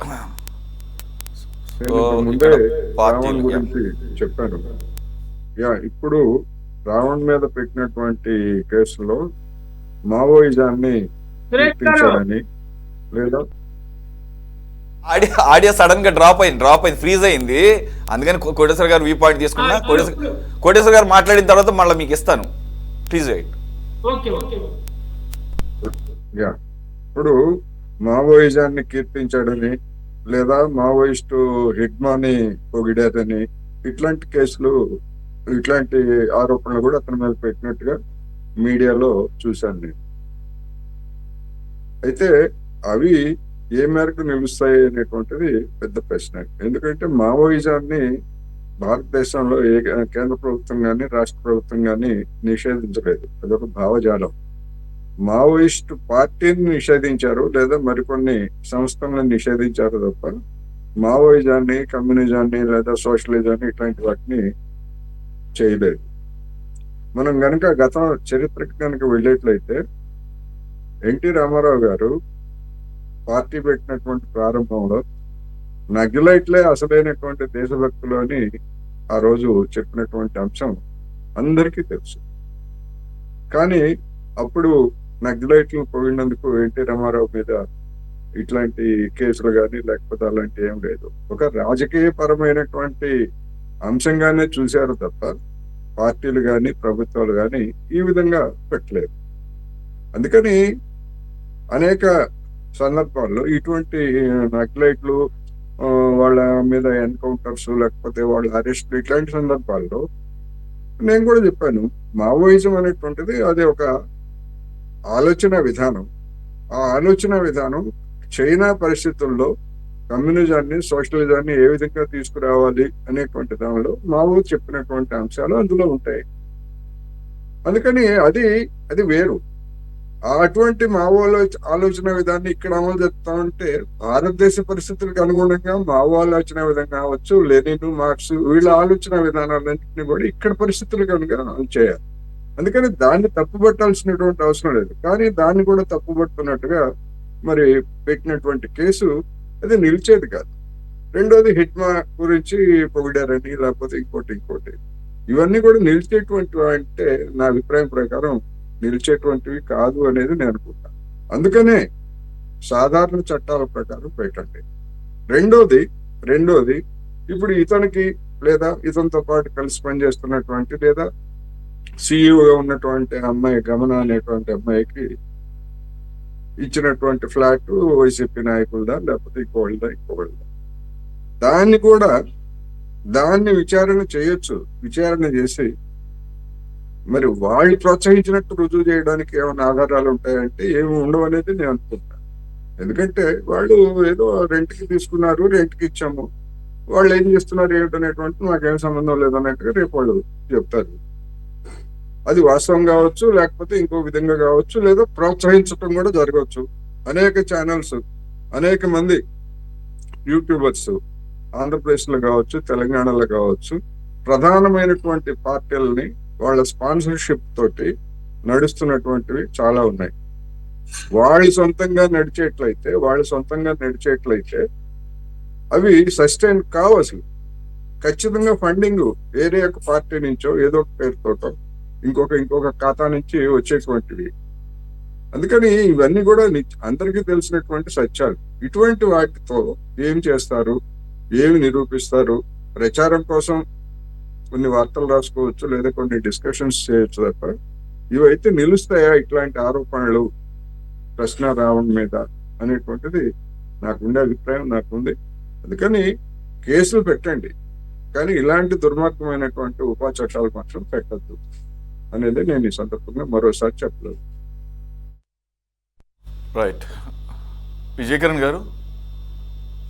నేను సో ఇంతకు ముందే ఇక్కడ రావణ్ పార్టీలు గురించి చెప్పాను. ఇప్పుడు రావణ్ మీద పెట్టినటువంటి కేసులో మావోయిజాన్ని సురేష్ గారు. కీర్తించాడని లేదా ఆడియో ఆడియో సడన్ గా డ్రాప్ అయింది, ఫ్రీజ్ అయింది. అందుకని కోటేశ్వర గారు వ్యూ పాయింట్ తీసుకున్నా. కోటేశ్వర గారు మాట్లాడిన తర్వాత మళ్ళీ మీకు ఇస్తాను. Please wait. Okay okay. Yeah ఇప్పుడు మావోయిజాన్ని కీర్తించాడని లేదా మావోయిస్టు హిడ్మాని పొగిడారని ఇట్లాంటి కేసులు, ఇట్లాంటి ఆరోపణలు కూడా అతని మీద పెట్టినట్టుగా మీడియాలో చూశాను నేను. అయితే అవి ఏ మేరకు నిలుస్తాయి అనేటువంటిది పెద్ద ప్రశ్న. ఎందుకంటే మావోయిజాన్ని భారతదేశంలో ఏ కేంద్ర ప్రభుత్వం కానీ రాష్ట్ర ప్రభుత్వం కానీ నిషేధించలేదు. అదొక భావజాలం. మావోయిస్టు పార్టీని నిషేధించారు లేదా మరికొన్ని సంస్థలను నిషేధించారు తప్ప మావోయిజాన్ని, కమ్యూనిజాన్ని లేదా సోషలిజాన్ని ఇట్లాంటి వాటిని చేయలేదు. మనం గనక గత చరిత్రకి కనుక వెళ్ళేట్లయితే ఎన్టీ రామారావు గారు పార్టీ పెట్టినటువంటి ప్రారంభంలో నక్సలైట్లే అసలైనటువంటి దేశభక్తులు అని ఆ రోజు చెప్పినటువంటి అంశం అందరికీ తెలుసు. కానీ అప్పుడు నక్సలైట్లు పోయినందుకు ఎన్టీ రామారావు మీద ఇట్లాంటి కేసులు కానీ లేకపోతే అలాంటి ఏం లేదు. ఒక రాజకీయ పరమైనటువంటి అంశంగానే చూశారు తప్ప పార్టీలు కానీ ప్రభుత్వాలు కానీ ఈ విధంగా పెట్టలేదు. అందుకని అనేక సందర్భాల్లో ఇటువంటి నక్సలైట్లు వాళ్ళ మీద ఎన్కౌంటర్స్ లేకపోతే వాళ్ళ అరెస్ట్లు ఇట్లాంటి సందర్భాల్లో నేను కూడా చెప్పాను, మావోయిజం అనేటువంటిది అది ఒక ఆలోచన విధానం. ఆ ఆలోచన విధానం చైనా పరిస్థితుల్లో కమ్యూనిజాన్ని, సోషలిజాన్ని ఏ విధంగా తీసుకురావాలి అనేటువంటి దానిలో మావో చెప్పినటువంటి అంశాలు అందులో ఉంటాయి. అందుకని అది వేరు. అటువంటి మావోలో ఆలోచన విధాన్ని ఇక్కడ అమలు చేస్తామంటే భారతదేశ పరిస్థితులకు అనుగుణంగా మావో ఆలోచన విధంగా కావచ్చు, లెనిన్, మార్క్స్ వీళ్ళ ఆలోచన విధానాలన్నింటినీ కూడా ఇక్కడ పరిస్థితులకు అనుగుణంగా అమలు చేయాలి. అందుకని దాన్ని తప్పుపట్టాల్సినటువంటి అవసరం లేదు. కానీ దాన్ని కూడా తప్పుపడుతున్నట్టుగా మరి పెట్టినటువంటి కేసు అది నిలిచేది కాదు. రెండోది హిట్మా గురించి పొగిడారని లేకపోతే ఇంకోటి ఇవన్నీ కూడా నిలిచేటువంటివి అంటే నా అభిప్రాయం ప్రకారం నిలిచేటువంటివి కాదు అనేది నేను అనుకుంటాను. అందుకనే సాధారణ చట్టాల ప్రకారం పెట్టండి. రెండోది ఇప్పుడు ఇతనికి లేదా ఇతనితో పాటు కలిసి పనిచేస్తున్నటువంటి లేదా సిఇఓగా ఉన్నటువంటి అమ్మాయి గమన అనేటువంటి అమ్మాయికి ఇచ్చినటువంటి ఫ్లాట్ వైసీపీ నాయకులదా లేకపోతే ఇంకోళ్ళదా దాన్ని విచారణ చేయొచ్చు. విచారణ చేసి మరి వాళ్ళు ప్రోత్సహించినట్టు రుజువు చేయడానికి ఏమైనా ఆధారాలు ఉంటాయంటే ఏమి ఉండవు అనేది నేను అనుకుంటాను. ఎందుకంటే వాళ్ళు ఏదో రెంట్కి తీసుకున్నారు, రెంట్కి ఇచ్చాము, వాళ్ళు ఏం చేస్తున్నారు ఏమిటనేటువంటి నాకేం సంబంధం లేదన్నట్టుగా రేపు వాళ్ళు చెప్తారు. అది వాస్తవం కావచ్చు, లేకపోతే ఇంకో విధంగా కావచ్చు, లేదా ప్రోత్సహించడం కూడా జరగవచ్చు. అనేక ఛానల్స్, అనేక మంది యూట్యూబర్స్ ఆంధ్రప్రదేశ్లో కావచ్చు, తెలంగాణలో కావచ్చు, ప్రధానమైనటువంటి పార్టీలని వాళ్ళ స్పాన్సర్షిప్ తోటి నడుస్తున్నటువంటివి చాలా ఉన్నాయి. వాళ్ళు సొంతంగా నడిచేట్లయితే అవి సస్టైన్ కావు. అసలు ఖచ్చితంగా ఫండింగ్ వేరే ఒక పార్టీ నుంచో ఏదో ఒక పేరుతోటో ఇంకొక ఖాతా నుంచి వచ్చేటువంటివి. అందుకని ఇవన్నీ కూడా అందరికీ తెలిసినటువంటి సత్యాలు. ఇటువంటి వాటితో ఏం చేస్తారు, ఏమి నిరూపిస్తారు? ప్రచారం కోసం కొన్ని వార్తలు రాసుకోవచ్చు, లేదా కొన్ని డిస్కషన్స్ చేయొచ్చు తప్ప ఇవైతే నిలుస్తాయా ఇట్లాంటి ఆరోపణలు ప్రశ్న రావణ్ మీద అనేటువంటిది నాకుండే అభిప్రాయం నాకుంది. అందుకని కేసులు పెట్టండి, కానీ ఇలాంటి దుర్మార్గమైనటువంటి ఉపా చట్టాలు మాత్రం పెట్టద్దు అనేది నేను ఈ సందర్భంగా మరోసారి చెప్పలేదు. రైట్. విజయకరణ్ గారు.